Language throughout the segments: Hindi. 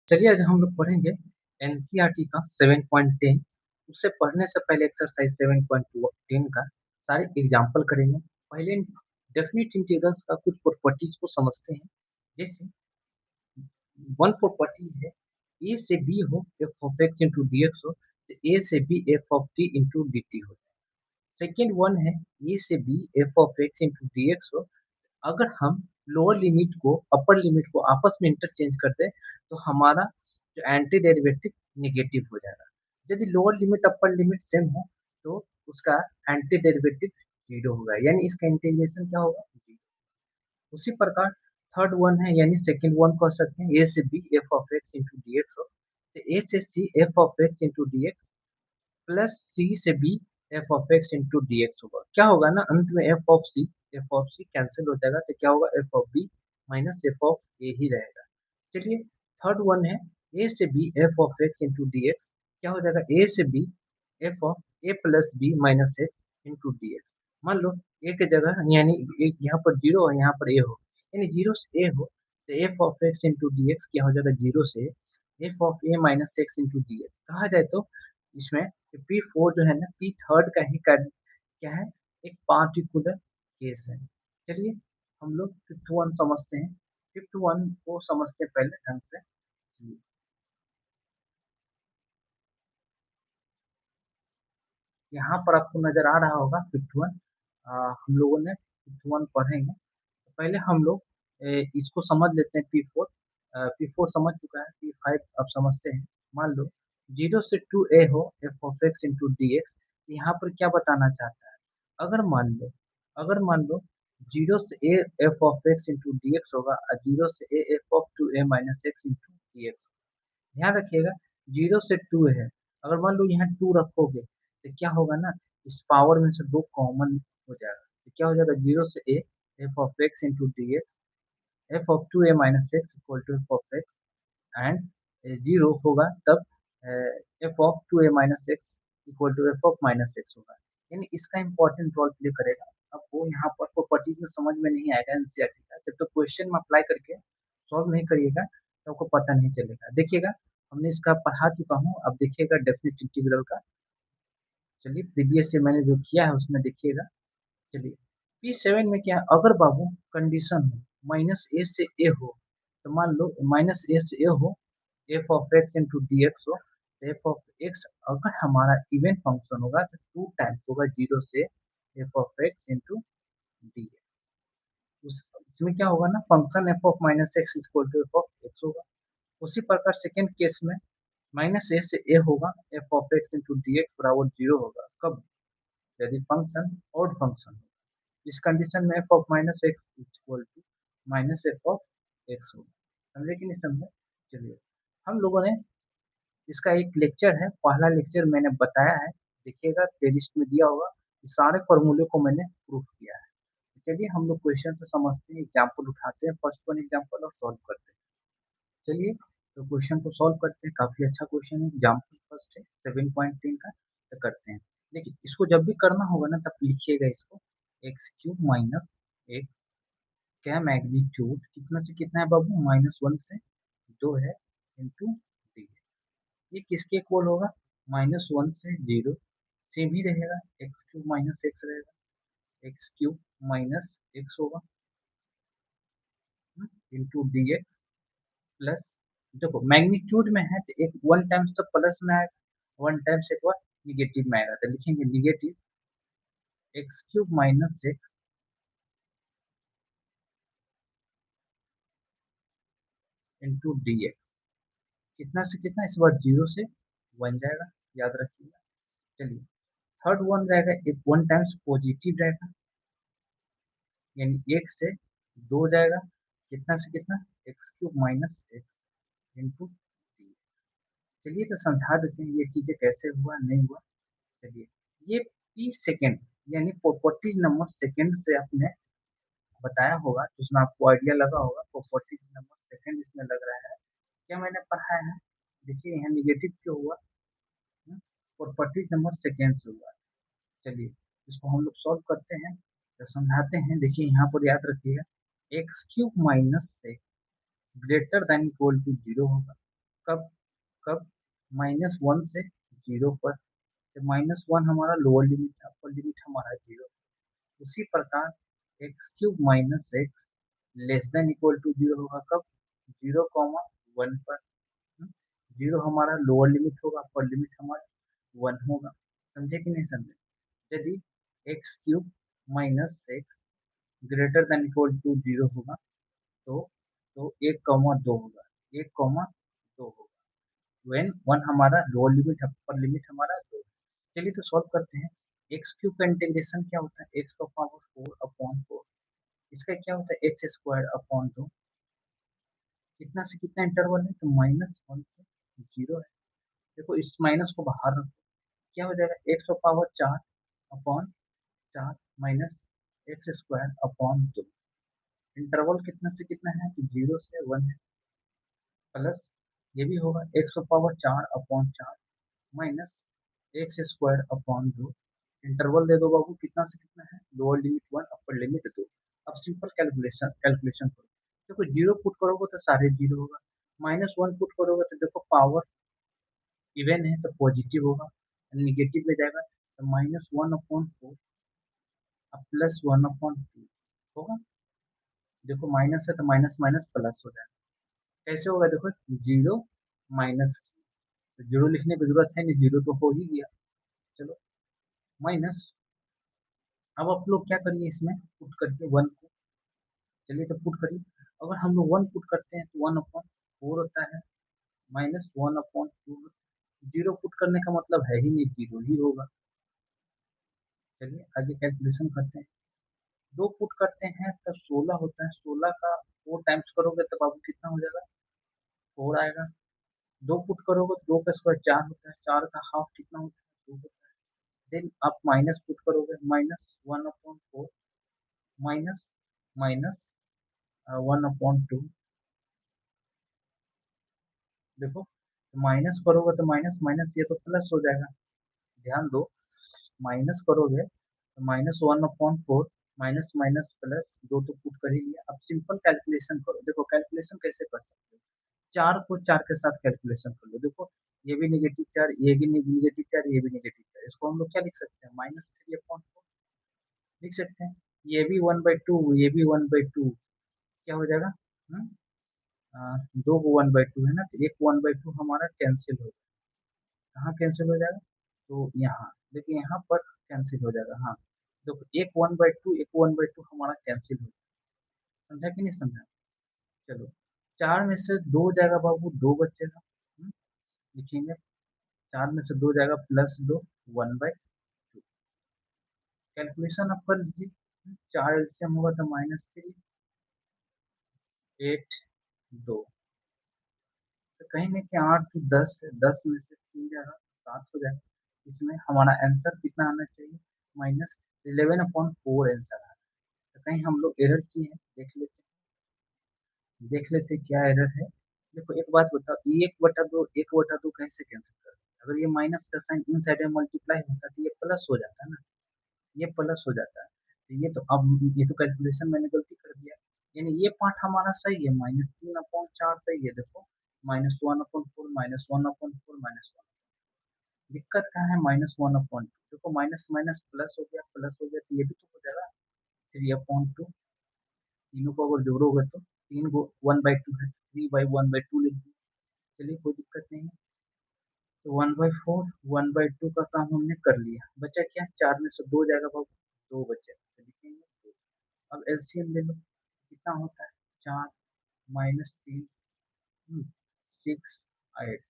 चलिए आज हम लोग पढ़ेंगे एनसीईआरटी का 7.10। उससे पढ़ने से पहले एक्सरसाइज 7.10 का सारे एग्जाम्पल करेंगे। पहले डेफिनेट इंटीग्रल्स का कुछ प्रॉपर्टीज को समझते हैं। जैसे वन प्रॉपर्टी है ए से बी हो f of x into D x हो तो ए से B F of t into d t हो। सेकेंड वन है ए से B F of x into D x हो। अगर हम लोअर लिमिट को अपर लिमिट को आपस में इंटरचेंज कर दें तो हमारा जो एंटी डेरिवेटिव नेगेटिव हो जाएगा। यदि lower limit upper limit same हो तो उसका एंटी डेरिवेटिव जीरो होगा, यानी इसका इंटीग्रेशन क्या होगा, जीरो। उसी प्रकार थर्ड वन है, यानी सेकेंड वन कह सकते हैं ए से B F of x into D x हो तो ए से C F of x into D X plus C से B F of x into D x होगा। क्या होगा ना, अंत में एफ ऑफ सी कैंसिल हो जाएगा तो क्या होगा, F of B minus F of A ही रहेगा। चलिए थर्ड वन है ए से B F of x into D x. क्या हो जाएगा, ए से B F of A plus B minus x into D X. मान लो ए के जगह यानी एक यहाँ पर जीरो है, यहाँ पर ए हो, यानी जीरो से ए हो तो f of x into D x क्या हो जाएगा, जीरो से f of a minus x into D x. कहा जाए तो इसमें पी फोर जो है ना, पी थर्ड का ही क्या है, एक पार्टिकुलर केस है। चलिए हम लोग फिफ्थ वन समझते हैं। फिफ्थ वन को समझते हैं पहले ढंग से। यहाँ पर आपको नजर आ रहा होगा फिफ्थ वन। हम लोगों ने फिफ्थ वन पढ़ेंगे तो पहले हम लोग इसको समझ लेते हैं। पी फोर समझ चुका है, पी फाइव अब समझते हैं। मान लो जीरो से टू ए हो f of x into D x. यहाँ पर क्या बताना चाहता है, अगर मान लो जीरो से a f of x into D x होगा और जीरो से a f of two a minus x into D x. ध्यान रखिएगा जीरो से टू है, अगर मान लो यहाँ टू रखोगे तो क्या होगा ना, इस पावर में से दो कॉमन हो जाएगा तो क्या हो जाएगा, जीरो से a f of x into D x, f of two a minus x equal to f of x and zero होगा तब f of two a minus x equal to f of minus x होगा। यानी इसका इंपॉर्टेंट रोल प्ले करेगा। अब वो यहाँ पर प्रॉपर्टीज में समझ में नहीं आएगा एनसीईआरटी का, जब तक क्वेश्चन में अप्लाई करके सॉल्व नहीं करिएगा तो आपको पता नहीं चलेगा। देखिएगा हमने इसका पढ़ा चुका हूँ, अब देखिएगा डेफिनेट इंटीग्रल का। चलिए प्रीवियस से मैंने जो किया है उसमें देखिएगा। चलिए पी सेवन में क्या है, अगर बाबू कंडीशन हो माइनस ए से ए हो तो मान लो माइनस ए से ए हो f of x into D x हो तो एफ ऑफ एक्स अगर हमारा इवन फंक्शन होगा तो टू टाइम्स होगा जीरो से f of x into D x. उसमें क्या होगा ना, function f of minus x equal to f of x होगा। उसी प्रकार सेकेंड केस में माइनस ए से ए होगा F of x into D x बराबर जीरो होगा। कब, यदि फंक्शन ऑड फंक्शन। इस कंडीशन में f of minus x equal to minus F of x होगा। समझे कि नहीं समझे। चलिए हम लोगों ने इसका एक लेक्चर है, पहला लेक्चर मैंने बताया है, देखिएगा प्लेलिस्ट में दिया होगा। इस सारे फॉर्मूले को मैंने प्रूफ किया है। चलिए हम लोग क्वेश्चन से समझते हैं, एग्जाम्पल उठाते हैं, फर्स्ट वन एग्जाम्पल और सॉल्व करते हैं। चलिए तो क्वेश्चन को सॉल्व करते हैं, काफी अच्छा क्वेश्चन है, एग्जाम्पल फर्स्ट है 7.10 का। तो करते हैं। देखिए इसको जब भी करना होगा ना तब लिखिएगा इसको एक्स क्यूब माइनस एक्स क्या मैग्नीट्यूड कितना से कितना है बाबू, माइनस वन से दो है इंटू डी। ये किसके इक्वल होगा, माइनस वन से जीरो से भी रहेगा, एक्स क्यूब माइनस एक्स रहेगा, एक्स क्यूब माइनस एक्स होगा इंटू डी एक्स प्लस, देखो मैग्नीट्यूड में है तो एक वन टाइम्स तो प्लस में आएगा, वन टाइम्स एक बार निगेटिव में आएगा तो लिखेंगे negative x cube minus x into D x. कितना से कितना, इस बार जीरो से वन जाएगा, याद रखिएगा। चलिए थर्ड वन रहेगा, एक वन टाइम्स पॉजिटिव रहेगा, यानी एक से दो जाएगा, कितना से कितना, x cube minus x into D. चलिए तो समझा देते हैं ये चीजें कैसे हुआ नहीं हुआ। चलिए ये पी सेकेंड यानी प्रॉपर्टीज नंबर सेकेंड से आपने बताया होगा जिसमें आपको आइडिया लगा होगा, प्रॉपर्टीज नंबर सेकेंड इसमें लग रहा है। क्या मैंने पढ़ा है, देखिए यहाँ निगेटिव क्यों हुआ, प्रॉपर्टीज नंबर सेकेंड से हुआ। चलिए इसको हम लोग सॉल्व करते हैं तो समझाते हैं। देखिए यहाँ पर याद रखिएगा एक्स क्यूब माइनस से greater than equal to zero होगा। कब कब -1 से 0 पर। तो -1 हमारा लोअर लिमिट है, अपर लिमिट हमारा 0। उसी प्रकार x cube minus x less than equal to 0 होगा कब? 0, 1 पर। 0 हमारा लोअर लिमिट होगा, अपर लिमिट हमारा 1 होगा। समझे कि नहीं समझे? यदि x cube minus x greater than equal to 0 होगा तो 1, 2 होगा, 1, 2 होगा। वेन 1 हमारा लोअर लिमिट, अपर लिमिट हमारा 2। चलिए तो सॉल्व करते हैं। एक्स क्यूब का इंटीग्रेशन क्या होता है? एक्स का पावर 4/4। इसका क्या होता है? X square upon 2। कितना से कितना इंटरवल है? तो -1 से 0 है। देखो इस माइनस को बाहर रखो, क्या हो जाएगा? एक्स का power 4/4 minus X square upon 2। Interval कितना से कितना है? तो 0 से 1 है। प्लस ये भी होगा एक्स का power 4/4 minus X square upon 2। Interval दे दो बाबू, कितना से कितना है? Lower limit 1, upper limit 2। अब सिंपल कैलकुलेशन कैलकुलेशन करो। देखो 0 पुट करोगे तो सारे 0 होगा, -1 पुट करोगे तो देखो पावर इवन है तो पॉजिटिव होगा, निगेटिव में जाएगा तो -1/4 अब +1/2 होगा। देखो माइनस है तो माइनस माइनस प्लस हो जाएगा। कैसे होगा? देखो 0 माइनस, तो 0 लिखने की जरूरत है नहीं, 0 तो हो ही गया। चलो माइनस, अब आप लोग क्या करिए इसमें पुट करके 1 को। चलिए तो पुट करिए। अगर हम लोग 1 पुट करते हैं तो 1/4 होता है, -1/2। 0 पुट करने का मतलब है ही नहीं, 0 ही होगा। चलिए आगे कैलकुलेशन करते हैं। 2 पुट करते हैं तो 16 होता है, 16 का 4 टाइम्स करोगे तो बाबू कितना हो जाएगा? 4 आएगा। 2 पुट करोगे तो 2 का स्क्वायर 4 होता है, 4 का हाफ कितना होता है? 2 होता है। देन आप माइनस पुट करोगे, -1/4 माइनस माइनस 1/2। देखो माइनस करोगे तो माइनस माइनस ये तो प्लस हो जाएगा। ध्यान दो, माइनस करोगे तो -1/4 माइनस माइनस प्लस 2 तो पुट कर ही लिया। अब सिंपल कैलकुलेशन करो। देखो कैलकुलेशन कैसे कर सकते हो? 4 को 4 के साथ कैलकुलेशन कर लो। देखो ये भी नेगेटिव 4, ये भी नेगेटिव 4, ये भी नेगेटिव 4, इसको हम लोग क्या लिख सकते हैं? -3/4 लिख सकते हैं। ये भी 1/2, ये भी 1/2, क्या हो जाएगा? हम्म दो को 1/2 है ना, तो एक 1/2 हमारा कैंसिल हो। कहाँ कैंसिल हो जाएगा? तो यहाँ देखिए, यहाँ पर कैंसिल हो जाएगा। हाँ तो एक 1/2, एक 1/2 हमारा कैंसिल हो जाएगा। समझा कि नहीं समझा? चलो 4 में से 2 जाएगा बाबू, 2 बचेगा। लिखेंगे 4 में से 2 जाएगा +2, 1/2। कैलकुलेशन आप कर लीजिए। 4 एलसीएम होगा तो -3, 8, 2। तो कहीं ना कहीं 8 तो 10 है, 10 में से 3 जाएगा 7 हो जाएगा। इसमें हमारा आंसर कितना आना चाहिए? -11/4 आंसर आ। तो कहीं हम लोग एरर किए हैं, देख लेते क्या एरर है। देखो एक बात बताओ, 1/2, 1/2 कैसे कैंसिल कर? अगर ये माइनस का साइन इन साइड में मल्टीप्लाई होता तो ये प्लस हो जाता है ना, ये प्लस हो जाता है। तो ये तो अब ये तो कैलकुलेशन मैंने गलती कर दिया। यानी ये पार्ट हमारा सही है, -3/4 सही है। देखो -1/4, -1/4, -1। दिक्कत कहाँ है? -1/2। देखो माइनस माइनस प्लस हो गया, प्लस हो गया तो ये भी तो हो जाएगा 3/2। तीनों को अगर जोड़ोगे तो 3 को 1/2 है, 3/1/2 लिख दो। चलिए कोई दिक्कत नहीं है। तो 1/4, 1/2 का काम हमने कर लिया। बचा क्या? 4 में से 2 जाएगा बाबू, 2 बचे तो लिखेंगे 2। अब एलसीएम ले लो, कितना होता है? 4 -3, 6, 8।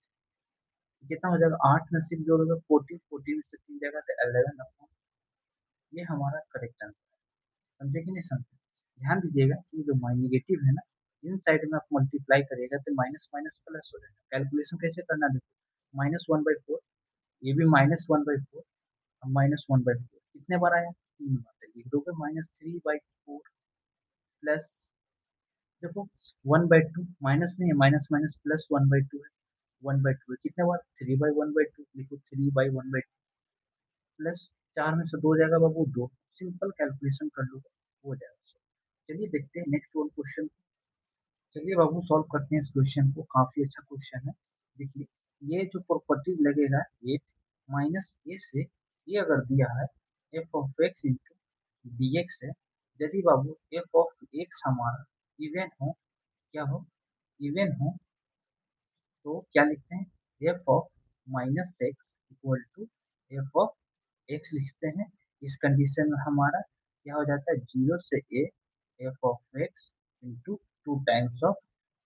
कितना हो जाएगा? 8 में 6 जोड़ोगे 14, 14 में से 3 जाएगा तो 11। ये हमारा करेक्ट आंसर है। समझे कि नहीं समझे? ध्यान दीजिएगा कि जो नेगेटिव है ना, इन साइड में आप मल्टीप्लाई करिएगा तो माइनस माइनस प्लस हो जाएगा। कैलकुलेशन कैसे करना? देखो -1/4, ये भी -1/4, अब -1/4 कितने बार आया? 3 बार। तो लिख दोगे -3/4 प्लस, देखो 1/2 माइनस नहीं है, माइनस माइनस प्लस 1/2 है, 1/2 है कितने बार? 3/1/2। लिखो 3/1/2 प्लस 4 में से 2 जाएगा बाबू, 2। सिंपल कैलकुलेशन कर लो, हो जाएगा। चलिए देखते हैं नेक्स्ट वन क्वेश्चन। चलिए बाबू सॉल्व करते हैं इस क्वेश्चन को, काफी अच्छा क्वेश्चन है। देखिए ये जो प्रॉपर्टी लगेगा 8 माइनस ए से ये अगर दिया है f of x into D x है। यदि बाबू एफ ऑफ एक्स हमारा इवन हो, क्या हो, इवन हो, तो क्या लिखते हैं f of minus x equal to f of x लिखते हैं। इस कंडीशन में हमारा क्या हो जाता है, जीरो से a f of x into two times of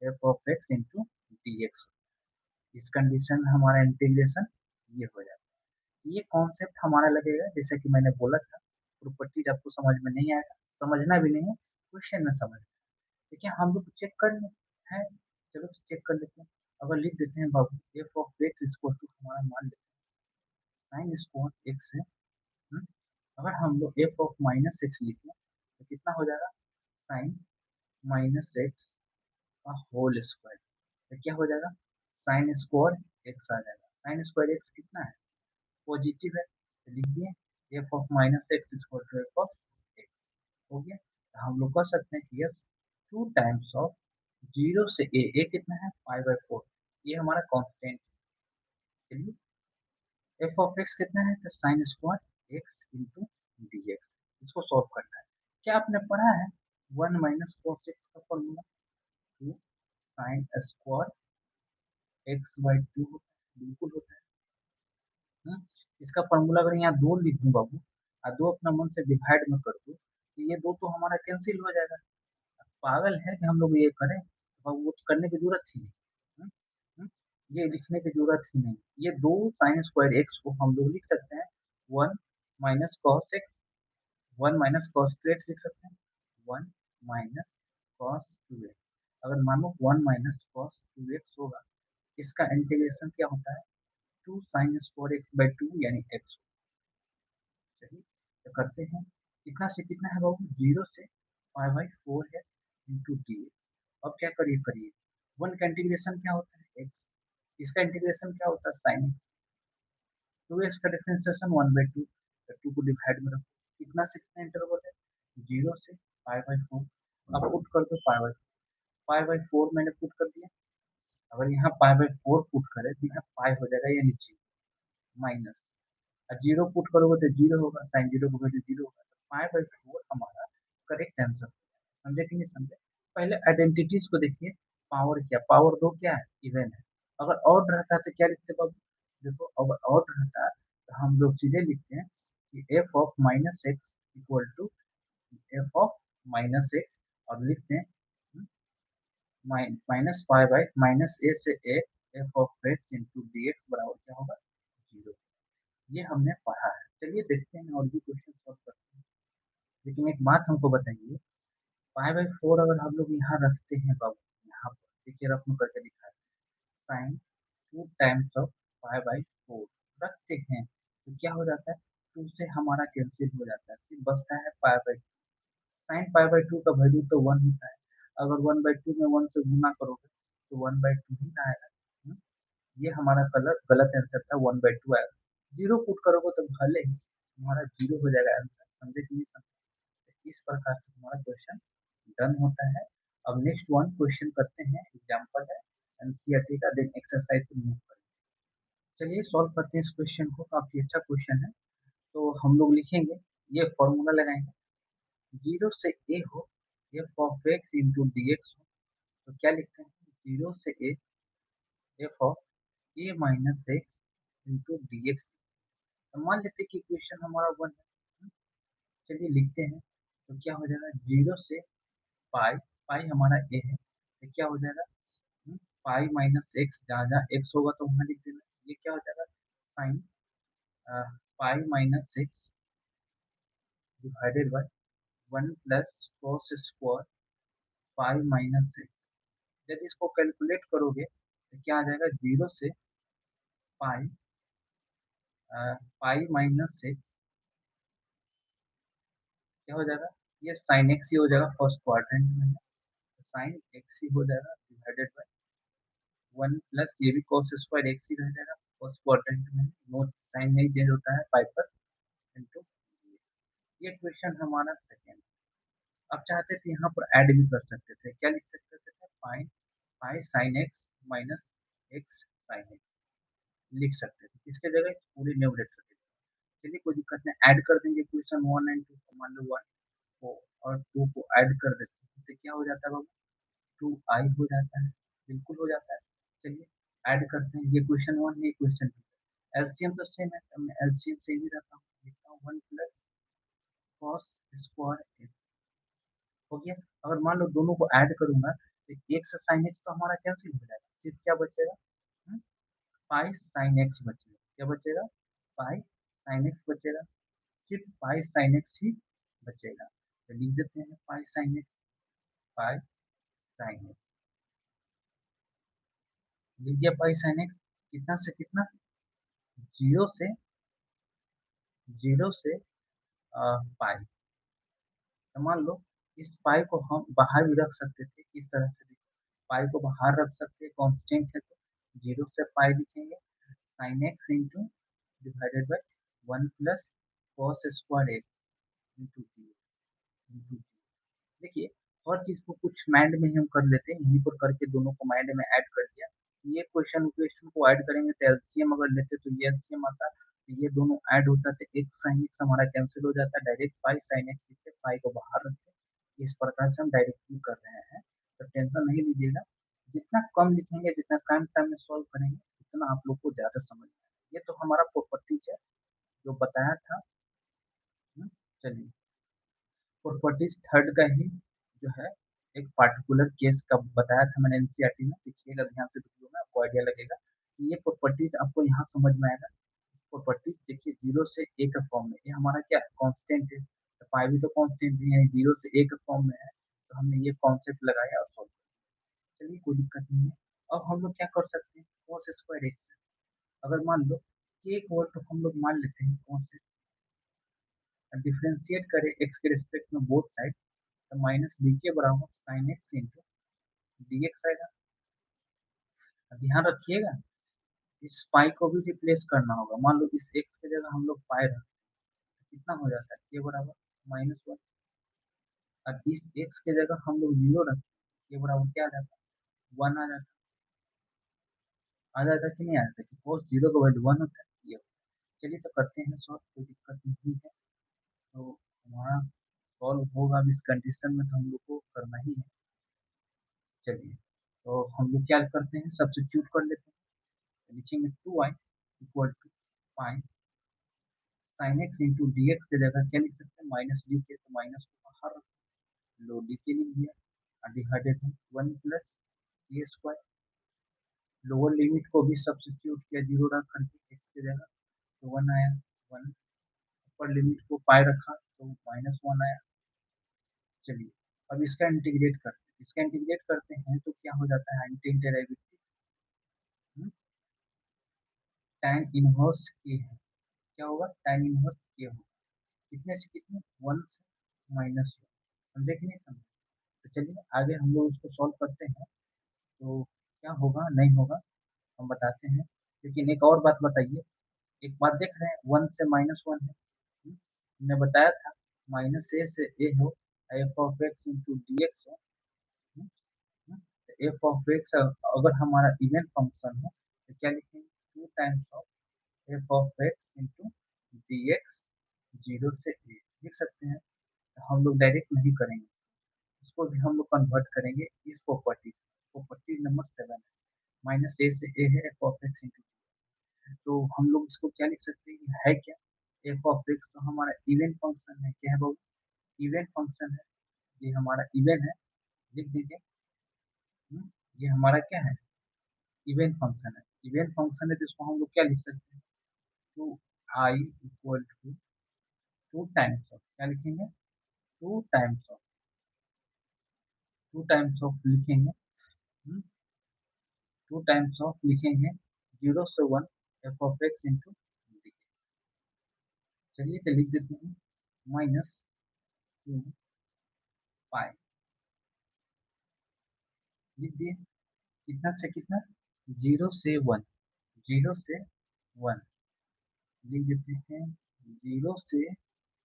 f of x into D x. इस कंडीशन में हमारा इंटीग्रेशन ये हो जाता है। ये कॉन्सेप्ट हमारा लगेगा, जैसे कि मैंने बोला था प्रॉपर्टीज आपको समझ में नहीं आएगा, समझना भी नहीं है, क्वेश्चन में समझ। देखिए हम लोग चेक कर हैं, चलो चेक कर लेते हैं। अगर लिख देते हैं बाबू F of x equal to हमारा मान लेते हैं साइन स्क्वायर एक्स है। हम्म, अगर हम लोग एफ ऑफ माइनस एक्स लिखें तो कितना हो जाएगा, साइन माइनस एक्स का होल स्क्वायर। तो क्या हो जाएगा, साइन स्क्वायर एक्स आ जाएगा। साइन स्क्वायर एक्स कितना है, पॉजिटिव है, तो लिख दिए f of minus x equal to f of x. हो गया, तो हम लोग कह सकते हैं कि yes two times of zero से ए कितना है, 5/4, ये हमारा कांस्टेंट। चलिए एफ ऑफ एक्स कितना है, तो sine square x into D x. इसको सॉल्व करना है। क्या आपने पढ़ा है वन माइनस कॉस एक्स का formula, two sine square x by two होता है, बिल्कुल होता है। हम्म, इसका फॉर्मूला अगर यहाँ दो लिख दूं बाबू, और दो अपना मन से डिवाइड में कर दूं, तो ये दो तो हमारा कैंसिल हो जाएगा। पागल है कि हम लोग ये करें, तो वो तो करने की जरूरत ही नहीं। हम्म, हम्म, ये लिखने की जरूरत ही नहीं। ये दो साइन स्क्वायर एक्स को हम लोग लिख सकते हैं one minus cos x, one minus cos two x लिख सकते हैं, one minus cos two x. अगर मानो one minus cos two x होगा, इसका इंटीग्रेशन क्या होता है, two sine square x by two यानी एक्स। चलिए तो करते हैं, कितना से कितना है बाबू, जीरो से 5/4 है इंटू डी एक्स। अब क्या करिए करिए, वन का इंटीग्रेशन क्या होता है एक्स, इसका इंटीग्रेशन क्या होता है साइन, टू एक्स का डिफरेंशिएशन 1/2, तो टू को डिवाइड में रखो, कितना से कितना इंटरवल है, जीरो से 5/4। अब पुट कर दो 5/4 मैंने पुट कर दिया। अगर यहाँ 5/4 पुट करें तो यहाँ 5 हो जाएगा, यानी माइनस, और जीरो पुट करोगे तो जीरो होगा, साइन जीरो को वैल्यू जीरो होगा, तो 5/4 हमारा करेक्ट आंसर। समझे कि नहीं समझे। पहले आइडेंटिटीज को देखिए, पावर क्या, पावर दो क्या है, इवन है। अगर ऑड रहता है तो क्या लिखते बाबू, देखो अगर ऑड रहता है तो हम लोग सीधे लिखते हैं कि f of minus x equal to f of minus x, और लिखते हैं माइनस 5 बाई माइनस ए से a f of x into D x बराबर क्या होगा, जीरो। ये हमने पढ़ा है। चलिए देखते हैं और भी क्वेश्चन सॉल्व करते हैं। लेकिन एक बात हमको बताइए, 5/4 अगर हम लोग यहाँ रखते हैं बाबू, यहाँ पर देखिए रफ में करके दिखा है, साइन टू टाइम्स ऑफ 5/4 रखते हैं तो क्या हो जाता है, टू से हमारा कैंसिल हो जाता है, सिर्फ बचता है 5/2। साइन 5/2 का वैल्यू तो 1 होता है, अगर 1/2 में 1 से गुना करोगे तो 1/2 ही ना आएगा। हम्म, ये हमारा गलत गलत आंसर था, 1/2 आएगा। जीरो पुट करोगे तो भले ही हमारा जीरो हो जाएगा आंसर। समझे कि नहीं समझे। इस प्रकार से हमारा क्वेश्चन डन होता है। अब नेक्स्ट वन क्वेश्चन करते हैं, एग्जांपल है एनसीईआरटी का, देन एक्सरसाइज को मूव करें। चलिए सॉल्व करते हैं इस क्वेश्चन को, काफी अच्छा क्वेश्चन है। तो हम लोग लिखेंगे, ये फॉर्मूला लगाएंगे, जीरो से ए हो f of x into D x हो, तो क्या लिखते हैं, जीरो से a f of a minus x into D x. तो मान लेते हैं कि क्वेश्चन हमारा वन है। चलिए लिखते हैं, तो क्या हो जाएगा, जीरो से पाई, पाई हमारा ए है, तो क्या हो जाएगा, पाई माइनस एक्स, जहाँ जहाँ एक्स होगा तो वहाँ लिख देना। ये क्या हो जाएगा, sine pi minus x divided by one plus cos square pi minus x. यदि इसको कैलकुलेट करोगे तो क्या आ जाएगा, जीरो से पाई, पाई माइनस एक्स क्या हो जाएगा, ये साइन एक्स ही हो जाएगा फर्स्ट क्वाड्रेंट में, साइन एक्स ही हो जाएगा डिवाइडेड बाय वन प्लस ये भी कॉस स्क्वायर एक्स ही रह जाएगा फर्स्ट क्वाड्रेंट में, नो साइन नहीं चेंज होता है पाई पर, इंटू। ये क्वेश्चन हमारा सेकेंड। अब चाहते थे यहाँ पर ऐड भी कर सकते थे, क्या लिख सकते थे, pi, pi sine x minus x sine x लिख सकते थे, किसके जगह इस पूरे न्यूमरेटर के। चलिए कोई दिक्कत नहीं, ऐड कर देंगे इक्वेशन 1 एंड 2 को, मान लो 1 को और 2 को ऐड कर देते हैं तो क्या हो जाता है बाबू, 2i हो जाता है, बिल्कुल हो जाता है। चलिए ऐड करते हैं, ये क्वेश्चन 1 ये क्वेश्चन 2, एलसीएम तो सेम है, तो मैं एलसीएम से ही रखा हूँ, लिखता हूँ 1 प्लस कॉस स्क्वायर एक्स, हो गया। अगर मान लो दोनों को ऐड करूंगा तो एक्स साइन एक्स तो हमारा कैंसिल हो जाएगा, सिर्फ क्या बचेगा, पाई साइन एक्स बचेगा, क्या बचेगा, पाई साइन एक्स बचेगा, सिर्फ पाई साइन एक्स ही बचेगा, तो लिख देते हैं पाई साइन एक्स, पाई साइन एक्स, लिख दिया पाई साइन एक्स, कितना से कितना, जीरो से, जीरो से पाई, तो मान लो इस पाई को हम बाहर भी रख सकते थे, इस तरह से भी पाई को बाहर रख सकते हैं, कांस्टेंट है तो जीरो से पाई लिखेंगे, sign x into divided by 1 plus cos square x into D. देखिए हर चीज को कुछ माइंड में ही हम कर लेते हैं, यहीं पर करके दोनों को माइंड में ऐड कर दिया, ये क्वेश्चन क्वेश्चन को ऐड करेंगे तो एलसीएम अगर लेते तो ये एलसीएम आता, तो ये दोनों ऐड होता तो एक साइन एक्स हमारा कैंसिल हो जाता, डायरेक्ट पाई साइन एक्स लिखते, पाई को बाहर रखते, इस प्रकार से हम डायरेक्टली कर रहे हैं, तो टेंशन नहीं लीजिएगा, जितना कम लिखेंगे जितना कम टाइम में सॉल्व करेंगे उतना आप लोग को ज्यादा समझ में आएगा। ये तो हमारा प्रॉपर्टीज है जो बताया था। चलिए प्रॉपर्टीज थर्ड का ही जो है एक पार्टिकुलर केस का बताया था मैंने एनसीईआरटी में, देखिएगा ध्यान से वीडियो में आपको आइडिया लगेगा कि ये प्रॉपर्टीज आपको यहाँ समझ में आएगा। प्रॉपर्टीज देखिए जीरो से ए का फॉर्म में, ये हमारा क्या कांस्टेंट है, तो पाई भी तो कांस्टेंट है, यानी जीरो से ए का फॉर्म में है, तो हमने ये कॉन्सेप्ट लगाया और सॉल्व किया। चलिए कोई दिक्कत नहीं है। अब हम लोग क्या कर सकते हैं, कॉस स्क्वायर एक्स, अगर मान लो कि एक वर्ड तो हम लोग मान लेते हैं कॉस से, डिफ्रेंशिएट करें एक्स के रिस्पेक्ट में बोथ साइड, तो माइनस डी के बराबर sign x into D x आएगा। अब ध्यान रखिएगा इस पाई को भी रिप्लेस करना होगा, मान लो इस एक्स की जगह हम लोग पाई रखते हैं, तो कितना हो जाता है, के बराबर -1, और इस एक्स की जगह हम लोग जीरो रखते हैं, के बराबर क्या आ जाता है, 1 आ जाता है, आ जाता है कि नहीं आ जाता, कि cos जीरो का वैल्यू 1 होता है ये। चलिए तो करते हैं सॉल्व, कोई दिक्कत नहीं है, तो हमारा सॉल्व होगा, अब इस कंडीशन में तो हम लोग को करना ही है। चलिए तो हम लोग क्या करते हैं, सब्स्टिट्यूट कर लेते हैं, तो लिखेंगे 2i equal to pi sine x into D x की जगह क्या लिख सकते हैं, माइनस डी के, तो माइनस को बाहर रखो, लो डी के लिख दिया, और डिवाइडेड है 1 प्लस ए स्क्वायर, लोअर लिमिट को भी सब्स्टिट्यूट किया जीरो रख करके एक्स की जगह, तो 1 आया, 1, अपर लिमिट को पाई रखा तो -1 आया। चलिए अब इसका इंटीग्रेट करते हैं, इसका इंटीग्रेट करते हैं तो क्या हो जाता है, एंटी डेरिवेटिव tan इनवर्स के है, क्या होगा, tan इनवर्स के होगा, कितने से कितने, 1 से -1, समझे कि नहीं समझे। तो चलिए आगे हम लोग इसको सॉल्व करते हैं, तो क्या होगा नहीं होगा हम बताते हैं, लेकिन एक और बात बताइए, एक बात देख रहे हैं 1 से -1 है, हमने बताया था माइनस ए से ए हो, f of x into D x हो, एफ ऑफ एक्स अगर हमारा इवन फंक्शन है तो क्या लिखेंगे, 2 times of f of x into D x, zero से ए लिख सकते हैं, तो हम लोग डायरेक्ट नहीं करेंगे, इसको भी हम लोग कन्वर्ट करेंगे इस प्रॉपर्टी, प्रॉपर्टी नंबर 7 है, माइनस ए से ए है एफ ऑफ एक्स इंटू, तो हम लोग इसको क्या लिख सकते हैं, ये है क्या, एफ ऑफ एक्स तो हमारा इवन फंक्शन है, क्या है वो, इवन फंक्शन है, ये हमारा इवन है, लिख दीजिए, ये हमारा क्या है, इवन फंक्शन है, इवन फंक्शन है तो इसको हम लोग क्या लिख सकते हैं, two I equal to 2 times of, क्या लिखेंगे, 2 टाइम्स ऑफ, 2 टाइम्स ऑफ लिखेंगे, 2 टाइम्स ऑफ लिखेंगे जीरो से 1 F of x into D, चलिए तो लिख देते हैं -2 पाई, लिख दिए, कितना से कितना, जीरो से 1, जीरो से 1, लिख देते हैं जीरो से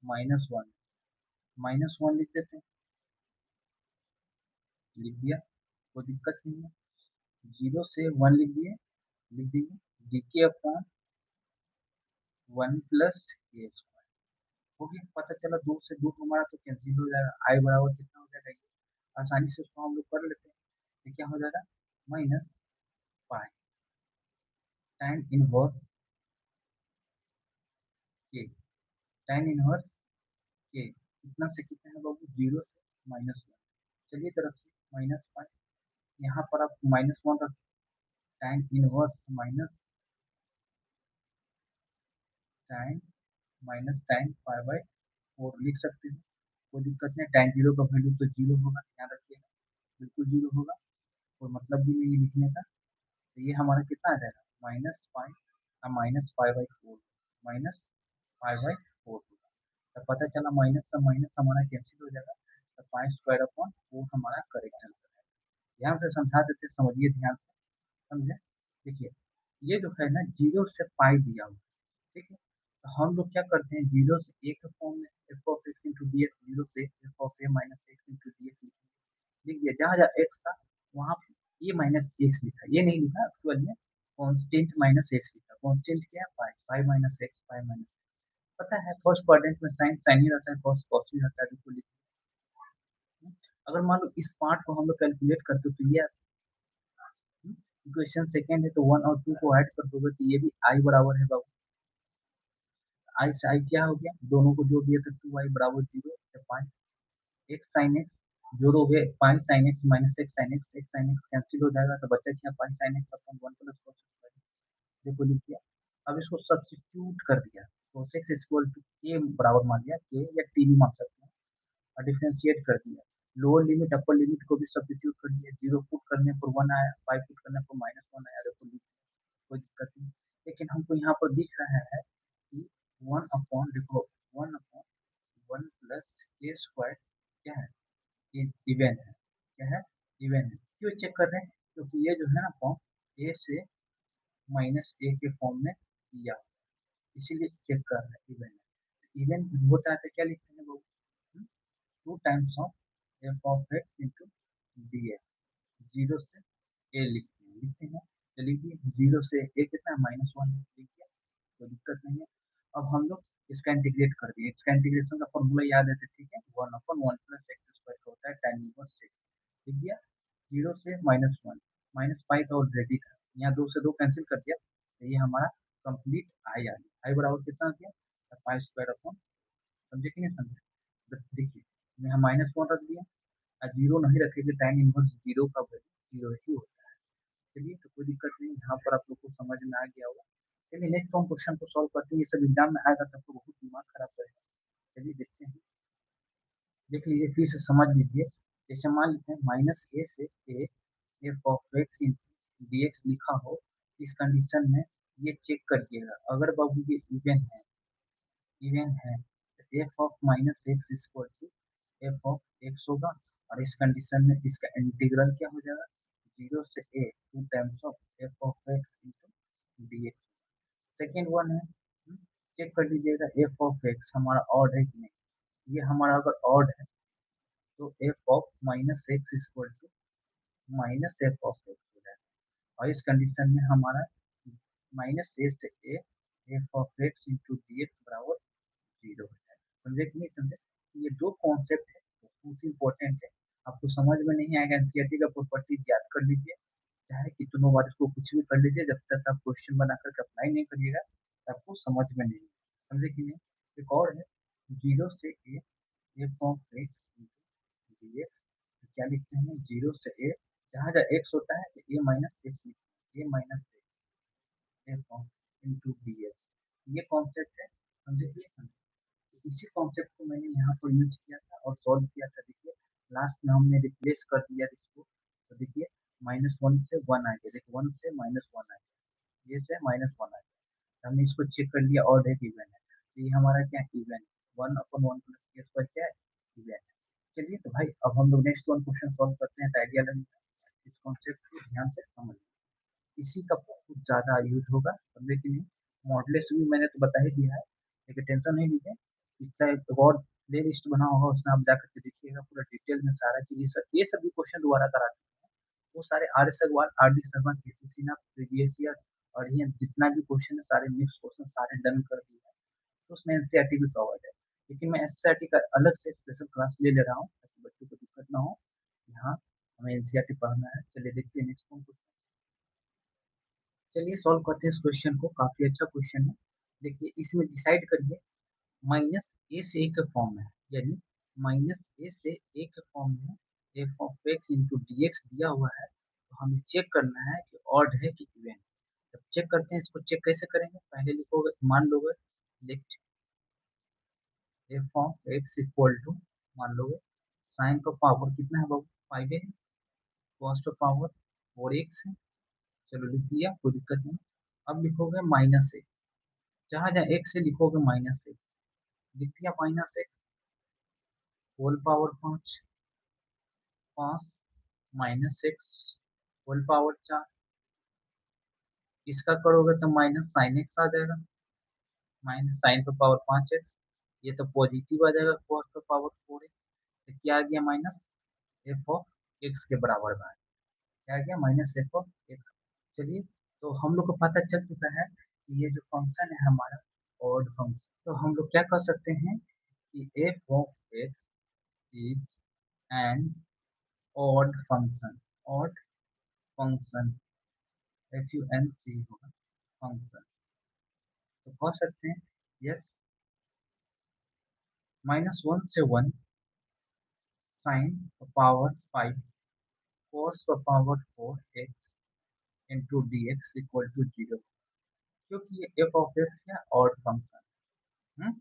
-1, -1 लिख देते हैं, लिख दिया, कोई दिक्कत नहीं है, जीरो से 1 लिख दिए, लिख दीजिए डी के अपॉन 1 + a²। हो गया, पता चला 2 से 2 हमारा तो कैंसिल हो जाएगा, आई बराबर कितना हो जाएगा, ये आसानी से उसको हम लोग कर लेते हैं। तो क्या हो जाएगा, माइनस पाई tan इनवर्स के, tan इनवर्स के कितना से कितना है बाबू, 0 से -1। चलिए तो रखिए माइनस पाई, यहाँ पर आप -1 रख, tan inverse minus tan tan पाई/4 लिख सकते हैं, कोई दिक्कत नहीं। tan जीरो का वैल्यू तो जीरो होगा, ध्यान रखिएगा, बिल्कुल जीरो होगा, कोई मतलब भी नहीं लिखने का। तो ये हमारा कितना आ जाएगा, -पाई/4, -पाई/4 होगा। तो पता चला माइनस से माइनस हमारा कैंसिल हो जाएगा, तो पाई² अपॉन 4 हमारा करेक्ट आंसर है। ध्यान से समझा देते, समझिए ध्यान से, समझे। देखिए ये जो है ना, 0 से पाई दिया हुआ, ठीक है, तो हम लोग क्या करते हैं, 0 से a के फॉर्म में f of x into D x, 0 से f of a minus x into D x लिख दिया, जहाँ जहाँ एक्स था वहाँ ये माइनस एक्स लिखा, ये नहीं लिखा एक्चुअल में, कॉन्स्टेंट माइनस एक्स लिखा। कॉन्स्टेंट क्या है, pi, pi minus X, pi minus. पता है फर्स्ट क्वाड्रेंट में साइन साइन ही रहता है, कॉस कॉस ही रहता है, देखो लिखिए। अगर मान लो इस पार्ट को हम लोग कैलकुलेट करते तो ये इक्वेशन सेकेंड है, तो 1 और 2 को ऐड कर दोगे तो ये भी आई बराबर है बाबू। आई से आई क्या हो गया, दोनों को जोड़ दिया तो 2i बराबर 0, पाई एक्स साइन एक्स जोड़ोगे, pi sine x minus x sine x, x sine x cancel हो जाएगा, तो बचा क्या, pi sine x upon 1 + cos x। देखो लिख दिया। अब इसको सब्स्टिट्यूट कर दिया, cos x इक्वल टू के बराबर मान लिया, के या टी भी मान सकते हैं, और डिफरेंशिएट कर दिया। लोअर लिमिट अपर लिमिट को भी सब्स्टिट्यूट कर दिया, 0 पुट करने पर 1 आया, 5 पुट करने पर -1 आया, देखो लिख, कोई दिक्कत नहीं। लेकिन हमको यहाँ पर दिख रहा है कि 1 अपॉन, देखो 1 अपॉन 1 + a² क्या है, ये इवन है, क्या है, इवन है। क्यों चेक कर रहे हैं, क्योंकि ये जो है ना फॉर्म ए से -a के फॉर्म में दिया, इसीलिए चेक कर रहे हैं इवन है। इवन होता है तो क्या लिखते हैं लोग, 2 times of f of x into D x, 0 से ए लिखते हैं। तो लिखिए 0 से ए कितना है, -1 लिखिए, कोई दिक्कत नहीं है। अब हम लोग इसका इंटीग्रेट कर दिए, इसका इंटीग्रेशन का फॉर्मूला याद है तो ठीक है, 1/1 + x² होता है tan इनवर्स x, लिख दिया। 0 से -1, माइनस पाई तो ऑलरेडी था, यहाँ 2 से 2 कैंसिल कर दिया, तो ये हमारा कंप्लीट आई आ गया, आई बराबर कितना आ गया, पाई² अपॉन, समझे कि नहीं समझे। तो देखिए यहाँ -1 रख दिया, और 0 नहीं रखेंगे, tan इनवर्स 0 का वैल्यू 0 ही होता है। चलिए तो कोई दिक्कत नहीं, यहाँ पर आप लोग को समझ में आ गया होगा। चलिए नेक्स्ट हम क्वेश्चन को सॉल्व करते हैं, ये सब एग्जाम में आएगा तब तो बहुत दिमाग खराब करेगा। चलिए देखते हैं, देख लीजिए फिर से समझ लीजिए। जैसे मान लेते हैं -a से a F of x D x लिखा हो, इस कंडीशन में ये चेक करिएगा, अगर बाबू ये इवन है तो f of minus x equal to f of x होगा, और इस कंडीशन में इसका इंटीग्रल क्या हो जाएगा, 0 से a 2 times of f of x into D x. Second one है, चेक कर लीजिएगा एफ ऑफ एक्स हमारा ऑड है कि नहीं, ये हमारा अगर ऑड है तो f of minus x equal to minus F of x हो जाएगा, और इस कंडीशन में हमारा -a से a F of x into D x बराबर 0 हो जाएगा। समझे कि नहीं समझे, ये दो कॉन्सेप्ट है, बहुत इंपॉर्टेंट है। आपको समझ में नहीं आएगा, एनसीईआरटी का प्रॉपर्टी याद कर लीजिए, चाहे कितनों बार इसको कुछ भी कर लीजिए, जब तक आप क्वेश्चन बना करके अप्लाई नहीं करिएगा तो आपको समझ में नहीं आएगा। समझे कि नहीं। एक और है, 0 से a F of x D x, क्या लिखते हैं, 0 से a, जहाँ जहाँ एक्स होता है तो a माइनस एक्स लिखते हैं, a minus F of into D x, ये कॉन्सेप्ट है। समझे कि नहीं समझे। इसी कॉन्सेप्ट को मैंने यहाँ पर यूज किया था और सॉल्व किया था, देखिए लास्ट में हमने रिप्लेस कर दिया इसको, तो देखिए -1 से 1 आ गया, देखिए 1 से -1 आ गया, ये से -1 आ गया, तो हमने इसको चेक कर लिया, और एक इवन है, तो ये हमारा क्या इवन है, 1/1 + क्या है, इवन है। चलिए तो भाई अब हम लोग नेक्स्ट वन क्वेश्चन सॉल्व करते हैं, आइडिया लगेगा, इस कॉन्सेप्ट को ध्यान से समझ, इसी का बहुत ज़्यादा यूज होगा, समझे कि नहीं। मॉडलेस भी मैंने तो बता ही दिया है, लेकिन टेंशन नहीं लीजिए, इसका एक और प्ले लिस्ट बना होगा, उसमें आप जाकर के देखिएगा पूरा डिटेल में सारा चीज़, ये सब भी क्वेश्चन दोबारा करा सकते हैं, वो सारे R S Agarwal, R D Sharma, KC Sinha, previous year और ये जितना भी क्वेश्चन है सारे मिक्स क्वेश्चन सारे डन कर दिए हैं, तो उसमें एनसीईआरटी भी कवर्ड है। लेकिन मैं एससीईआरटी का अलग से स्पेशल क्लास ले रहा हूँ ताकि बच्चों को दिक्कत ना हो। यहाँ हमें एनसीईआरटी पढ़ना है। चलिए देखते हैं नेक्स्ट क्वेश्चन। चलिए सॉल्व करते हैं इस क्वेश्चन को, काफी अच्छा क्वेश्चन है। देखिए इसमें डिसाइड करिए माइनस ए से ए के फॉर्म में है, यानी माइनस ए से ए के फॉर्म में f of x into D x दिया हुआ है। तो हमें चेक करना है कि ऑड है कि इवन। जब चेक करते हैं इसको चेक कैसे करेंगे, पहले लिखोगे मान लोगे लिख f of x equal to मान लोगे साइन का पावर कितना है बाबू 5 है, कॉस का पावर 4x है। चलो लिख दिया, कोई दिक्कत नहीं। अब लिखोगे माइनस एक्स, जहाँ जहाँ एक्स से लिखोगे माइनस एक्स, लिख दिया minus x whole power 5, 5 minus x whole power 4। इसका करोगे तो माइनस साइन एक्स आ जाएगा, माइनस साइन पर पावर 5x, ये तो पॉजिटिव आ जाएगा कॉस पर पावर 4x। तो क्या आ गया माइनस एफ ऑफ एक्स के बराबर में, क्या आ गया माइनस एफ ऑफ एक्स। चलिए तो हम लोग को पता चल चुका है कि ये जो फंक्शन है हमारा ऑड फंक्शन, तो हम लोग क्या कर सकते हैं कि f of x is an odd function, odd function f u n c होगा फंक्शन। तो कह सकते हैं यस -1 से 1 sine power 5 cos power 4x into D x equal to 0, क्योंकि ये एफ ऑफ एक्स है ऑड फंक्शन।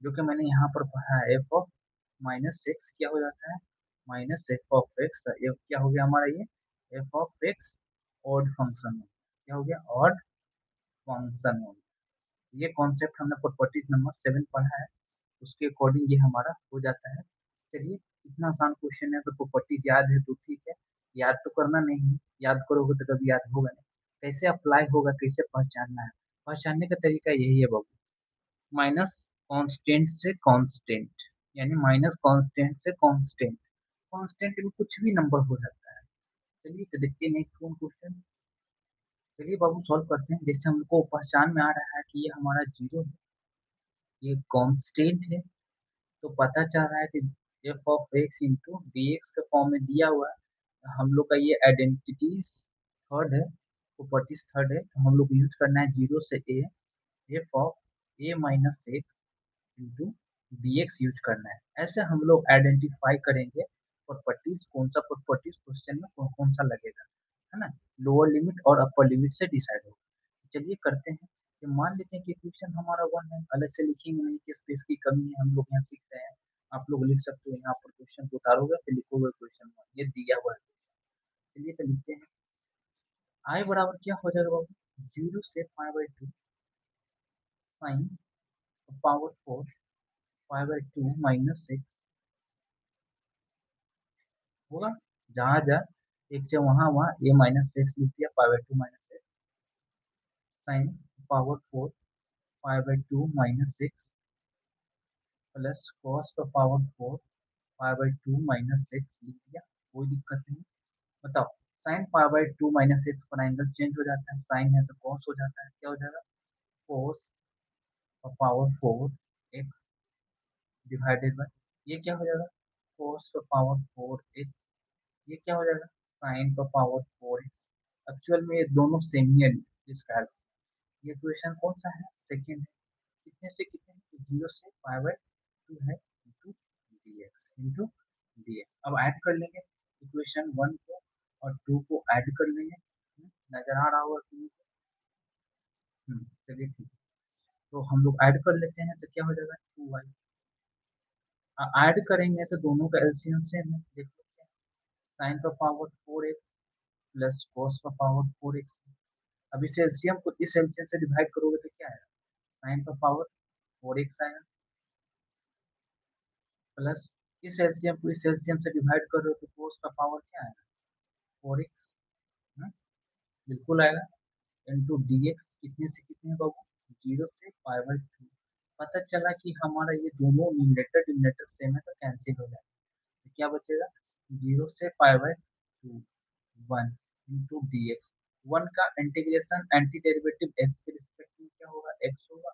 जो कि मैंने यहाँ पर पढ़ा है एफ ऑफ माइनस एक्स क्या हो जाता है minus F of x, F क्या हो गया हमारा ये f of x odd function, क्या हो गया ऑड फंक्शन हो गया। ये कॉन्सेप्ट हमने प्रॉपर्टीज नंबर 7 पढ़ा है, उसके अकॉर्डिंग ये हमारा हो जाता है। चलिए इतना आसान क्वेश्चन है तो प्रॉपर्टीज याद है तो ठीक है, याद तो करना नहीं है, याद करोगे तो कभी याद होगा नहीं। कैसे अप्लाई होगा, कैसे पहचानना है, पहचानने का तरीका यही है बाबू, माइनस कांस्टेंट से कांस्टेंट, यानी माइनस कांस्टेंट से कांस्टेंट, कांस्टेंट में कुछ भी नंबर हो सकता है। चलिए तो देखते हैं नेक्स्ट क्वेश्चन। चलिए बाबू सॉल्व करते हैं। जैसे हमको पहचान में आ रहा है कि ये हमारा जीरो है, ये कांस्टेंट है, तो पता चल रहा है कि f of x into D x के फॉर्म में दिया हुआ है। हम लोग का ये आइडेंटिटी थर्ड है, प्रॉपर्टीज थर्ड है, तो हम लोग यूज करना है जीरो से a, f of a minus x into D x use करना है। ऐसे हम लोग आइडेंटिफाई करेंगे प्रॉपर्टीज, कौन सा प्रॉपर्टीज क्वेश्चन में कौन कौन सा लगेगा, है ना, लोअर लिमिट और अपर लिमिट से डिसाइड होगा। चलिए करते हैं कि मान लेते हैं कि इक्वेशन हमारा 1 है, अलग से लिखेंगे नहीं कि स्पेस की कमी है, हम लोग यहाँ सीख रहे हैं। आप लोग लिख सकते हो, यहाँ पर क्वेश्चन को उतारोगे फिर लिखोगे क्वेश्चन 1, ये दिया हुआ है। चलिए तो लिखते हैं आई बराबर क्या हो जाएगा बाबू 0 से π/2 साइन पावर 4 π/2 माइनस 6 होगा, जहाँ जहाँ एक से वहाँ वहाँ ए माइनस 6 लिख दिया, π/2 minus 6 sine power 4 π/2 minus 6 plus cos का पावर 4 π/2 माइनस 6 लिख दिया, कोई दिक्कत नहीं। बताओ साइन π/2 माइनस 6 पर एंगल चेंज हो जाता है, साइन है तो कॉस हो जाता है, क्या हो जाएगा कॉस का पावर 4x डिवाइडेड बाय ये क्या हो जाएगा कॉस का पावर 4x, ये क्या हो जाएगा साइन का पावर 4x। एक्चुअल में ये दोनों सेम ही है इसका आंसर। ये इक्वेशन कौन सा है सेकंड है, कितने से कितने 0 से π/2 है into D x into D x. अब ऐड कर लेंगे इक्वेशन 1 को और 2 को ऐड कर लेंगे, नजर आ रहा होगा कि नहीं? चलिए ठीक है, तो हम लोग ऐड कर लेते हैं तो क्या हो जाएगा 2y। ऐड करेंगे तो दोनों का एलसीएम सेम है, देखो साइन का पावर 4x प्लस कॉस का पावर 4x। अब इस एलसीएम को इस एलसीएम से डिवाइड करोगे तो क्या आएगा साइन का पावर 4x आएगा, प्लस इस एलसीएम को इस एलसीएम से डिवाइड करो तो cos का पावर क्या आएगा 4x, बिल्कुल आएगा, इंटू dx कितने से कितने बाबू 0 से π/2। पता चला कि हमारा ये दोनों न्यूमरेटर डिनोमिनेटर सेम है तो कैंसिल हो जाएगा, तो क्या बचेगा 0 से π/2 1 इंटू डी एक्स। वन का इंटीग्रेशन एंटी डेरिवेटिव एक्स के रिस्पेक्ट में क्या होगा, एक्स होगा।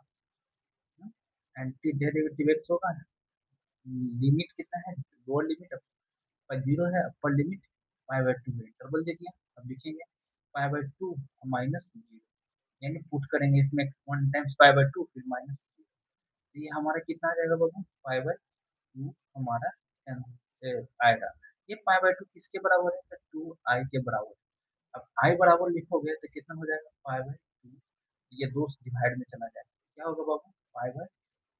एंटी डेरिवेटिव एक्स होगा। लिमिट कितना है, लोअर लिमिट पर जीरो है, upper limit pi by two है, इंटरवल दे दिया। अब लिखेंगे pi by two minus zero, यानी पुट करेंगे इसमें one times pi by two फिर माइनस जीरो। ये हमारा कितना आ जाएगा बाबू, पाई बाय टू हमारा आएगा। ये पाई बाय टू किसके बराबर है, टू आई के बराबर। अब आई बराबर लिखोगे तो कितना हो जाएगा, पाई बाय टू, ये दो डिवाइड में चला जाएगा, क्या होगा बाबू, पाई बाय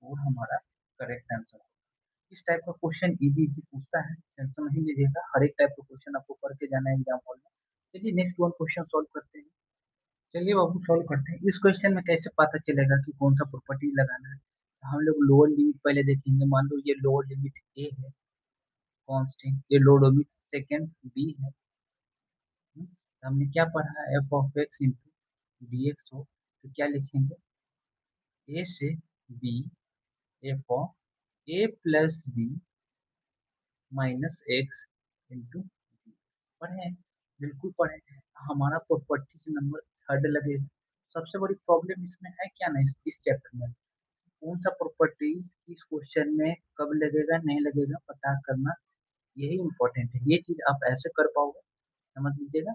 फोर हमारा करेक्ट आंसर। इस टाइप का क्वेश्चन इजी इजी पूछता है, टेंशन नहीं लीजिएगा, हर एक टाइप का क्वेश्चन आपको करके जाना है एग्जाम हॉल में। चलिए नेक्स्ट वन क्वेश्चन सॉल्व करते हैं। चलिए बाबू सॉल्व करते हैं। इस क्वेश्चन में कैसे पता चलेगा कि कौन सा प्रॉपर्टी लगाना है, तो हम लोग लोअर लिमिट पहले देखेंगे। मान लो ये लोअर लिमिट ए है कांस्टेंट, ये लोअर लिमिट सेकंड बी है। तो हमने क्या पढ़ा है, f of x into D x हो, तो क्या लिखेंगे, ए से B F of A plus B minus x into b. पढ़े हैं? बिल्कुल पढ़े हैं। हमारा प्रॉपर्टीज नंबर थर्ड लगेगा। सबसे बड़ी प्रॉब्लम इसमें है क्या ना, इस चैप्टर में कौन सा प्रॉपर्टी इस क्वेश्चन में कब लगेगा नहीं लगेगा पता करना, यही इंपॉर्टेंट है। ये चीज आप ऐसे कर पाओगे, समझ लीजिएगा।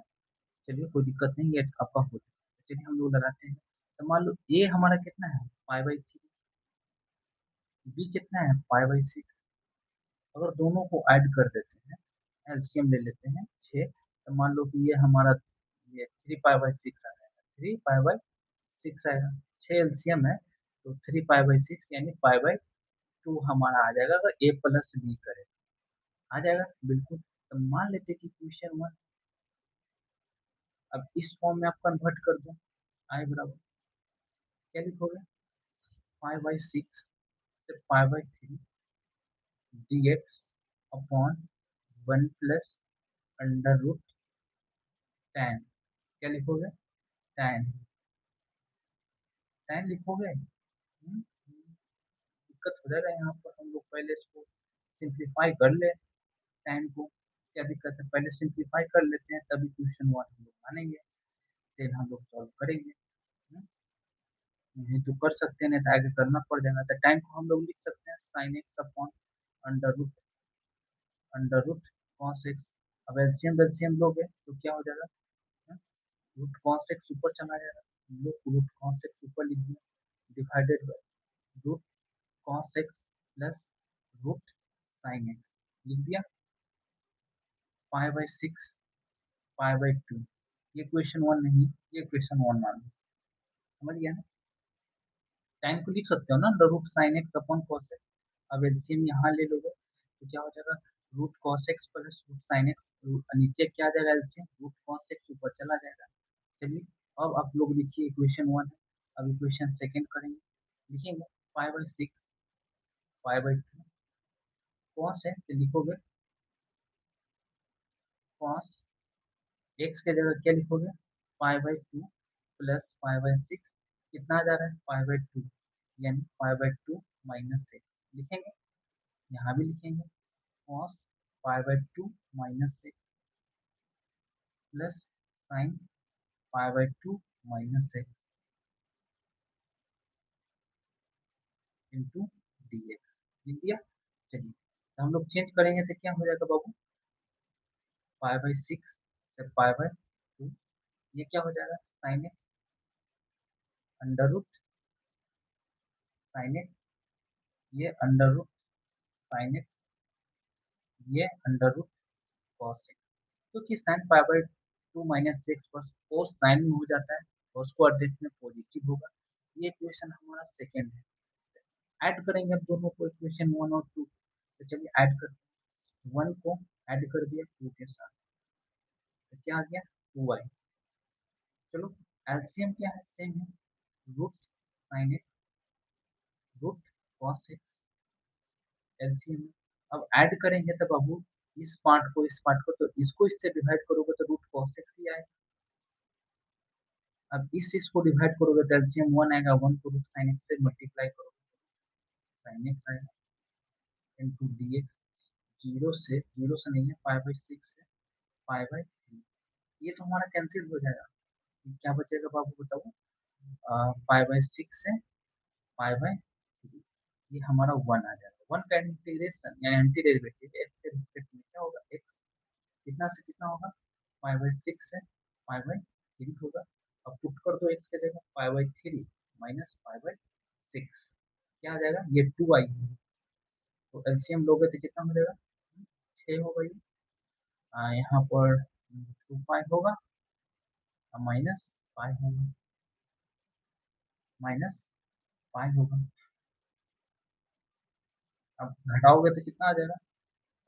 चलिए कोई दिक्कत नहीं, ये आपका हो जाएगा। चलिए हम लोग लगाते हैं। तो मान लो ए हमारा कितना है, पाई बाई थ्री, बी कितना है, पाई बाई सिक्स। अगर दोनों को ऐड कर देते हैं, एलसीएम ले लेते हैं छः, तो मान लो कि ये हमारा ये थ्री पाई बाई सिक्स आ जाएगा, थ्री पाई बाई सिक्स आएगा। छः एलसीएम है तो थ्री पाई बाई सिक्स यानी पाई बाई टू हमारा आ जाएगा, अगर ए प्लस बी करे आ जाएगा बिल्कुल। तो मान लेते कि क्वेश्चन वन, अब इस फॉर्म में आप कन्वर्ट कर दो, आई बराबर क्या लिखोगे, पाई बाई सिक्स से pi by three d x upon one plus under root ten, क्या लिखोगे, टेन, टेन लिखोगे। दिक्कत हो जाएगा यहाँ पर, हम लोग पहले इसको सिंप्लीफाई कर ले, टेन को, क्या दिक्कत है, पहले सिंप्लीफाई कर लेते हैं तभी क्वेश्चन वन हम लोग मानेंगे, फिर हम लोग सॉल्व करेंगे। हम्म, नहीं तो कर सकते हैं, नहीं तो आगे करना पड़ जाएगा। तो टेन को हम लोग लिख सकते हैं sine x upon under root, under root cos x. अब एलसीएम एलसीएम लोगे तो क्या हो जाएगा, रूट कॉस एक्स ऊपर चला जाएगा, हम लोग रूट कॉस एक्स ऊपर लिख दिया, divided by root cos x plus root sine x लिख दिया, pi by six pi by two. ये क्वेश्चन वन नहीं, ये क्वेश्चन वन मान लो, समझ गया ना। टेन को लिख सकते हो ना, root sine x upon cos x. अब एलसीएम यहाँ ले लोगे तो क्या हो जाएगा, root cos x plus root sine x, नीचे क्या आ जाएगा एलसीएम, रूट कॉस एक्स ऊपर चला जाएगा। चलिए अब आप लोग लिखिए इक्वेशन वन है, अब इक्वेशन सेकेंड करेंगे, लिखेंगे पाई by six pi by to, cos है तो लिखोगे कॉस एक्स के जगह क्या लिखोगे, पाई by two plus pi by six, कितना आ जा रहा है, पाई बाई टू, यानी पाई बाई टू माइनस एक्स लिखेंगे। यहाँ भी लिखेंगे cos pi by two minus x plus sign pi by two minus x into D x लिख दिया। चलिए तो हम लोग चेंज करेंगे तो क्या हो जाएगा बाबू, पाई बाई सिक्स से पाई बाई टू, ये क्या हो जाएगा, sine x under root sine x, ये अंडर रूट साइन एक्स, ये अंडर रूट कॉस एक्स। क्योंकि sine pi by two minus x पर कोस साइन में हो जाता है, cos कोऑर्डिनेट में पॉजिटिव होगा। ये इक्वेशन हमारा सेकेंड है। ऐड करेंगे अब दोनों को, इक्वेशन वन और टू, तो चलिए ऐड कर, वन को ऐड कर दिया टू के साथ, तो क्या आ गया, टू आई। चलो एलसीएम क्या है, सेम है, root sine x root cos x, LCM. अब ऐड करेंगे तब बाबू इस पार्ट को इस पार्ट को, तो इसको इससे डिवाइड करोगे तो रूट कॉस एक्स ही आएगा। अब इस चीज को डिवाइड करोगे तो एलसीएम वन आएगा, वन को रूट साइन एक्स से मल्टीप्लाई करोगे, साइन एक्स आएगा इंटू डी एक्स, जीरो से नहीं है, पाई बाई सिक्स है पाई बाई थ्री, ये तो हमारा कैंसिल हो जाएगा। क्या बचेगा बाबू बताओ? 5/6 है, 5/3, ये हमारा 1 आ जाएगा। 1 का इंटीग्रेशन या एंटी डेरिवेटिव एक्स के रिस्पेक्ट में क्या होगा? एक्स कितना से कितना होगा? 5/6 है, 5/3 होगा। अब पुट कर दो एक्स के जगह, 5/3 माइनस 5/6 क्या आ जाएगा? ये 2 आई, तो एलसीएम लोगे तो कितना मिलेगा? 6 होगा ये। यहाँ पर 2 पाई होगा, माइनस पाई होगा, माइनस पाई होगा। अब घटाओगे तो कितना आ जाएगा?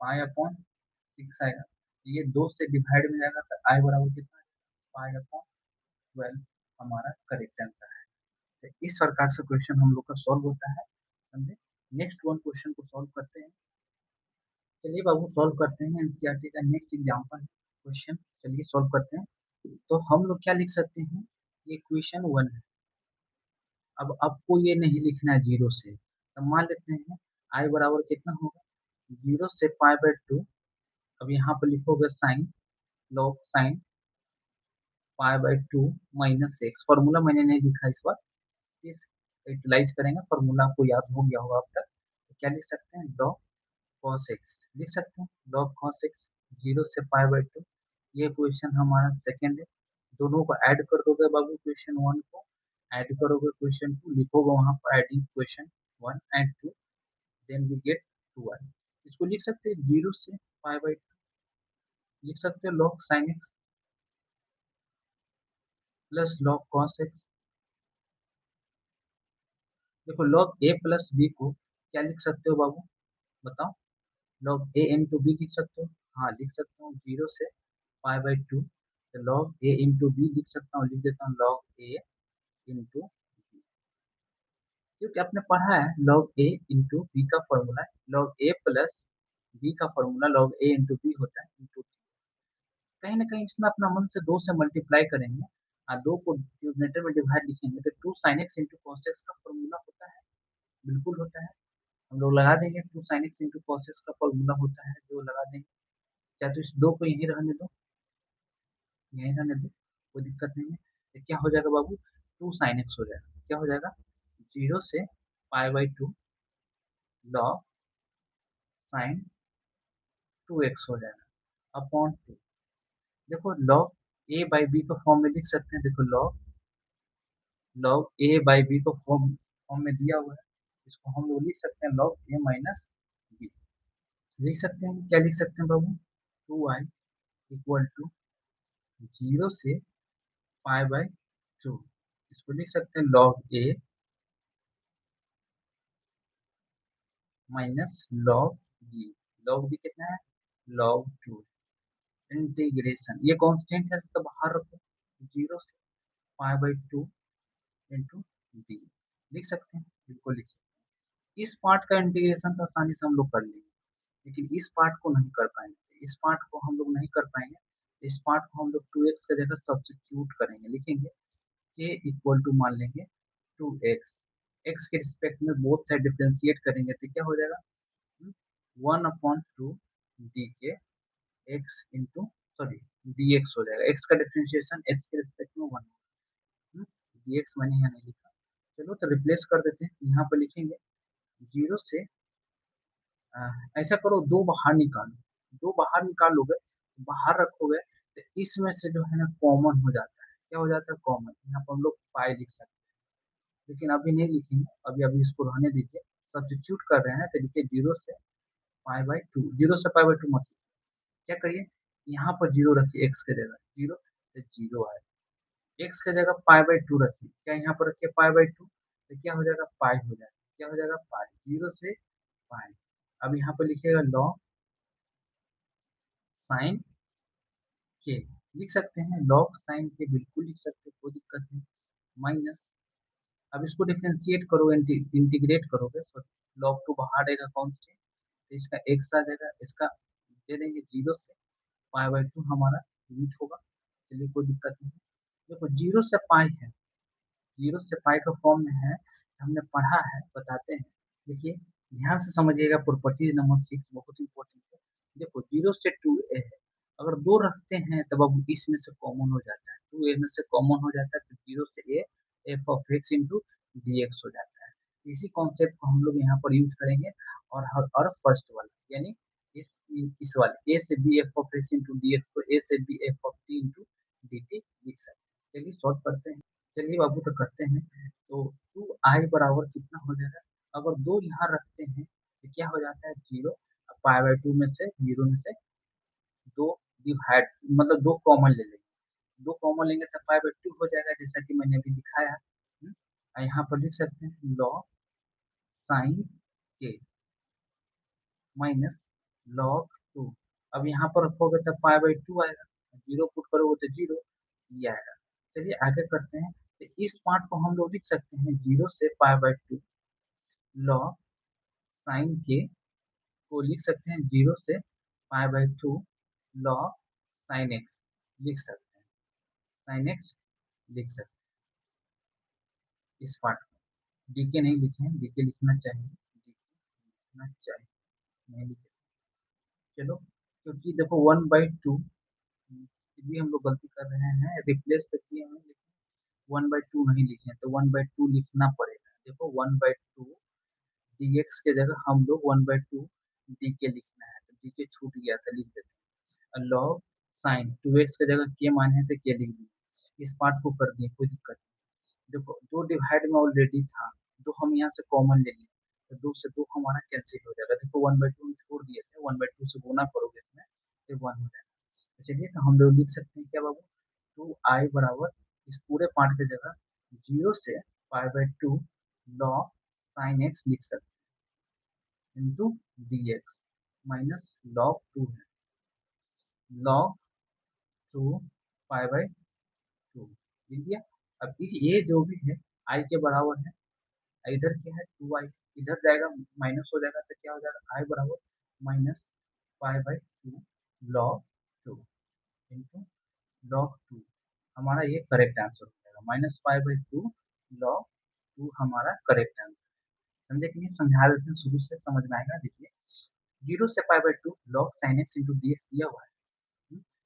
पाई/6 आएगा। ये 2 से डिवाइड में जाएगा तो आई बराबर कितना आएगा? पाई/12 हमारा करेक्ट आंसर है। तो इस प्रकार से क्वेश्चन हम लोग का सॉल्व होता है, समझे। नेक्स्ट वन क्वेश्चन को सॉल्व करते हैं। चलिए बाबू सॉल्व करते हैं एनसीईआरटी का नेक्स्ट एग्जाम्पल क्वेश्चन। चलिए सॉल्व करते हैं। तो हम लोग क्या लिख सकते हैं? ये क्वेश्चन 1 है। अब आपको ये नहीं लिखना है जीरो से, तो मान लेते हैं आई बराबर कितना होगा? 0 से पाई/2। अब यहाँ पर लिखोगे साइन, लॉग साइन पाई/2 माइनस एक्स। फॉर्मूला मैंने नहीं लिखा इस बार, इस यूटिलाइज करेंगे। फॉर्मूला आपको याद हो गया होगा अब तक। तो क्या लिख सकते हैं? लॉग कॉस एक्स लिख सकते हैं। लॉग कॉस एक्स 0 से पाई/2, ये क्वेश्चन हमारा सेकेंड है। दोनों को ऐड कर दोगे बाबू, क्वेश्चन 1 को ऐड करोगे क्वेश्चन 2, लिखोगे वहां पर adding question 1 and 2, then we get 2 I. इसको लिख सकते हैं 0 से पाई/2, लिख सकते हैं log sine x plus log cos x. देखो लॉग ए प्लस बी को क्या लिख सकते हो बाबू बताओ? लॉग ए इंटू बी लिख सकते हो? हाँ लिख सकता हूँ। 0 से पाई/2 तो लॉग ए इंटू बी लिख सकता हूँ, लिख देता हूँ लॉग ए इंटू बी, क्योंकि आपने पढ़ा है लॉग ए इंटू बी का फॉर्मूला है लॉग ए प्लस बी का फॉर्मूला लॉग ए इंटू बी होता है इंटू। कहीं ना कहीं इसमें अपना मन से 2 से मल्टीप्लाई करेंगे और 2 को डिनोमिनेटर में डिवाइड लिखेंगे तो 2 sin x into cos x का फॉर्मूला होता है, बिल्कुल होता है। हम लोग लगा देंगे 2 sin x into cos x का फॉर्मूला होता है, जो लगा देंगे। चाहे तो इस 2 को यहीं रहने दो, यहीं रहने दो, कोई दिक्कत नहीं है। तो क्या हो जाएगा बाबू? 2 sin x हो जाएगा। क्या हो जाएगा? 0 से पाई/2 लॉग sin 2x हो जाएगा अपॉन 2। देखो लॉग ए बाई बी को फॉर्म में लिख सकते हैं। देखो log log a by b को फॉर्म फॉर्म में दिया हुआ है, इसको हम लोग लिख सकते हैं लॉग ए माइनस बी। लिख सकते हैं, क्या लिख सकते हैं बाबू? 2i इक्वल टू 0 से पाई/2। इसको लिख सकते हैं log a minus log b. Log b कितना है? log 2 इंटीग्रेशन, ये कांस्टेंट है तो बाहर रखो, 0 से पाई/2 इंटू डी लिख सकते हैं, बिल्कुल लिख सकते हैं। इस पार्ट का इंटीग्रेशन तो आसानी से हम लोग कर लेंगे, लेकिन इस पार्ट को नहीं कर पाएंगे। इस पार्ट को हम लोग नहीं कर पाएंगे। इस पार्ट को हम लोग 2x की जगह सब्स्टिट्यूट करेंगे, लिखेंगे k इक्वल टू मान लेंगे 2x। x के रिस्पेक्ट में बोथ साइड डिफरेंशिएट करेंगे तो क्या हो जाएगा? 1/2 डी के x into sorry D x हो जाएगा। x का डिफरेंशिएशन x के रिस्पेक्ट में 1, डी एक्स मैंने यहाँ नहीं लिखा। चलो तो रिप्लेस कर देते हैं, यहाँ पर लिखेंगे 0 से ऐसा करो, 2 बाहर निकालो, 2 बाहर निकालोगे, बाहर रखोगे तो इसमें से जो है ना कॉमन हो जाता है। क्या हो जाता है? कॉमन। यहाँ पर हम लोग पाई लिख सकते हैं, लेकिन अभी नहीं लिखेंगे, अभी अभी इसको रहने दीजिए। सब्स्टिट्यूट कर रहे हैं तो लिखिए 0 से पाई/2, 0 से पाई/2 मत लिखिए। क्या करिए? यहाँ पर 0 रखिए एक्स के जगह, 0 तो 0 आए। एक्स के जगह पाई/2 रखिए, क्या यहाँ पर रखिए पाई/2 तो क्या हो जाएगा? पाई हो जाएगा। क्या हो जाएगा? पाई। 0 से पाई। अब यहाँ पर लिखिएगा लॉग साइन के, लिख सकते हैं लॉग साइन के, बिल्कुल लिख सकते हैं, कोई दिक्कत नहीं। माइनस, अब इसको डिफरेंशिएट करो, इंटीग्रेट करोगे, सॉरी लॉग 2 बाहर रहेगा कांस्टेंट, तो इसका एक्स आ जाएगा, इसका दे देंगे 0 से पाई/2 हमारा यूनिट होगा। चलिए कोई दिक्कत नहीं। देखो 0 से पाई है, 0 से पाई का फॉर्म में है, हमने पढ़ा है, बताते हैं। देखिए ध्यान से समझिएगा, प्रॉपर्टी नंबर 6 बहुत इंपॉर्टेंट है। देखो 0 से 2a है, अगर दो रखते हैं तब अब इसमें से कॉमन हो जाता है, टू ए में से कॉमन हो जाता है तो जीरो से a f of x into D x हो जाता है। इसी कॉन्सेप्ट को हम लोग यहाँ पर यूज करेंगे। और फर्स्ट वाला यानी इस इस वाले ए से B F of x into D x को ए से B F of t into d t लिख सकते हैं। चलिए सॉल्व करते हैं। चलिए बाबू तो करते हैं। तो टू आई बराबर कितना हो जाएगा, अगर दो यहाँ रखते हैं तो क्या हो जाता है जीरो, पाई बाई टू में से जीरो में से दो डिवाइड मतलब दो कॉमन ले लेंगे, दो कॉमन लेंगे तो पाई बाई टू हो जाएगा जैसा कि मैंने अभी दिखाया। यहाँ पर लिख सकते हैं लॉग साइन के माइनस लॉग टू। अब यहाँ पर रखोगे तो पाई बाई टू आएगा, जीरो पुट करोगे तो जीरो ये आएगा। चलिए आगे करते हैं। तो इस पार्ट को हम लोग लिख सकते हैं जीरो से pi by two log sine के को लिख सकते हैं जीरो से pi by two log sine x लिख सकते हैं, साइन एक्स लिख सकते हैं इस पार्ट को। डीके नहीं लिखे हैं, डीके लिखना चाहिए, डीके लिखना चाहिए, नहीं लिखे। चलो क्योंकि देखो वन बाई टू भी हम लोग गलती कर रहे हैं, रिप्लेस तो किए हैं लेकिन वन बाई टू नहीं लिखे हैं तो वन बाई टू लिखना पड़ेगा। देखो one by two D x के जगह हम लोग वन बाई टू डी के लिखना है, तो डी के छूट गया था लिख देते हैं। लॉग साइन टू एक्स के जगह के माने थे के लिख दिए, इस पार्ट को कर दिए कोई दिक्कत नहीं। देखो दो डिवाइड में ऑलरेडी था, दो हम यहाँ से कॉमन ले लिए तो दो से दो हमारा कैंसिल हो जाएगा। देखो वन बाई टू हम छोड़ दिए थे, वन बाई टू से गुना करोगे इसमें फिर वन हो जाएगा। तो चलिए तो हम लोग लिख सकते हैं क्या बाबू, टू आई बराबर इस पूरे पार्ट की जगह जीरो से pi by two log sine x लिख सकते हैं into D x minus log two है, log two pi by two लिख दिया। अब ये जो भी है आई के बराबर है, इधर क्या है टू आई, इधर जाएगा माइनस हो जाएगा तो क्या हो जाएगा आई बराबर minus pi by two log two into log to. हमारा ये करेक्ट आंसर हो जाएगा, minus pi by two log to हमारा करेक्ट आंसर। समझे कि नहीं, समझा देते हैं शुरू से समझ में आएगा। देखिए जीरो से pi by two log sine x into D x दिया हुआ है।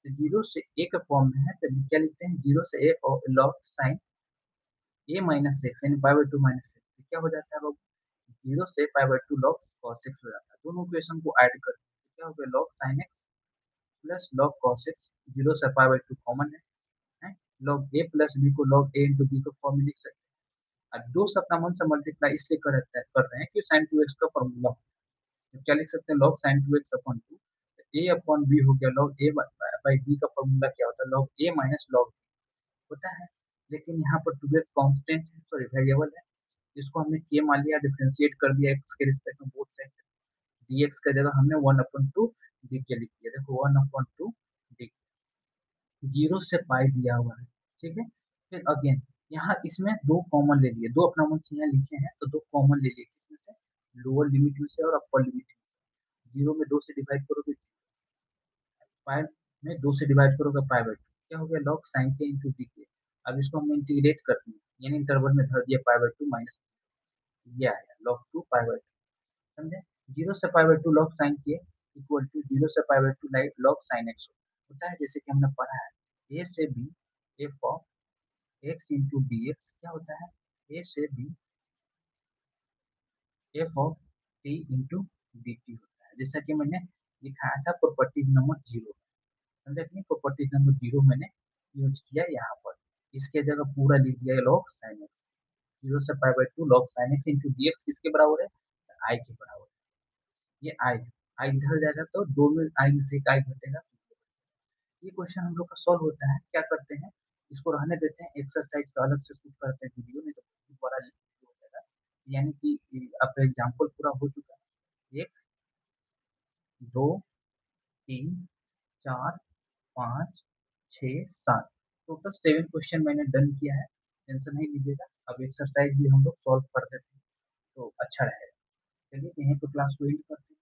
तो जीरो से ए का फॉर्म में है तो क्या लिखते हैं जीरो से ए और लॉग साइन ए माइनस एक्स यानी पाई बाई टू माइनस एक्स, तो क्या हो जाता है लोग जीरो से pi by two log cos x हो जाता है। दोनों इक्वेशन को ऐड कर तो क्या हो गया log sine x plus log cos x, zero से पाई बाई टू कॉमन है, लॉग ए प्लस बी को लॉग ए इंटू बी का फॉर्म में लिख सकते हैं। और दो से अपना मन से मल्टीप्लाई इसलिए कर रहे हैं कि साइन टू एक्स का फॉर्मूला, तो क्या लिख सकते हैं log sine two x upon two, a upon b हो गया लॉग ए बाई बी का फॉर्मूला क्या होता है लॉग ए माइनस लॉग होता है। लेकिन यहाँ पर टू एक्स कॉन्स्टेंट है, सॉरी वेरिएबल है, जिसको हमने के मान लिया, डिफरेंशिएट कर दिया एक्स के रिस्पेक्ट में बोथ साइड, dx का जगह हमने वन अपॉन टू डी के लिख दिया। देखो one upon two D, zero से पाई दिया हुआ है, ठीक है। फिर अगेन यहाँ इसमें दो कॉमन ले लिए, दो अपना मन से यहाँ लिखे हैं तो दो कॉमन ले लिए, किसमें से लोअर लिमिट में से और अपर लिमिट में। जीरो में दो से डिवाइड करोगे, पाई में दो से डिवाइड करोगे पाई बाई टू, क्या हो गया लॉग साइन के इंटू डी के। अब इसको हमने इंटीग्रेट कर दिया यानी इंटरवल में धर दिया पाई बाई टू माइनस, ये आया log two pi by two. समझे, जीरो से pi by two log sine के इक्वल टू जीरो से pi by two log sine x होता है, जैसे कि हमने पढ़ा है ए से B F of x into D x क्या होता है, ए से B F of t into d t होता है, जैसा कि मैंने दिखाया था प्रॉपर्टी नंबर जीरो। समझे कि प्रॉपर्टी नंबर जीरो मैंने यूज किया यहाँ पर, इसके जगह पूरा लिख दिया लॉग साइन एक्स, जीरो से pi by two log sine x into D x किसके बराबर है, आई के बराबर है। ये आई आई इधर जाएगा तो दो में आई में से एक आई घटेगा। ये क्वेश्चन हम लोग का सॉल्व होता है, क्या करते हैं इसको रहने देते हैं, एक्सरसाइज का अलग से शूट करते हैं वीडियो में तो बहुत बड़ा हो जाएगा। यानी कि आपका एग्जाम्पल पूरा हो चुका है, एक दो तीन चार पाँच छः सात, टोटल सेवन क्वेश्चन मैंने डन किया है, टेंशन नहीं लीजिएगा। अब एक्सरसाइज भी हम लोग सॉल्व कर देते हैं तो अच्छा रहेगा। चलिए यहीं पर क्लास को एंड करते हैं।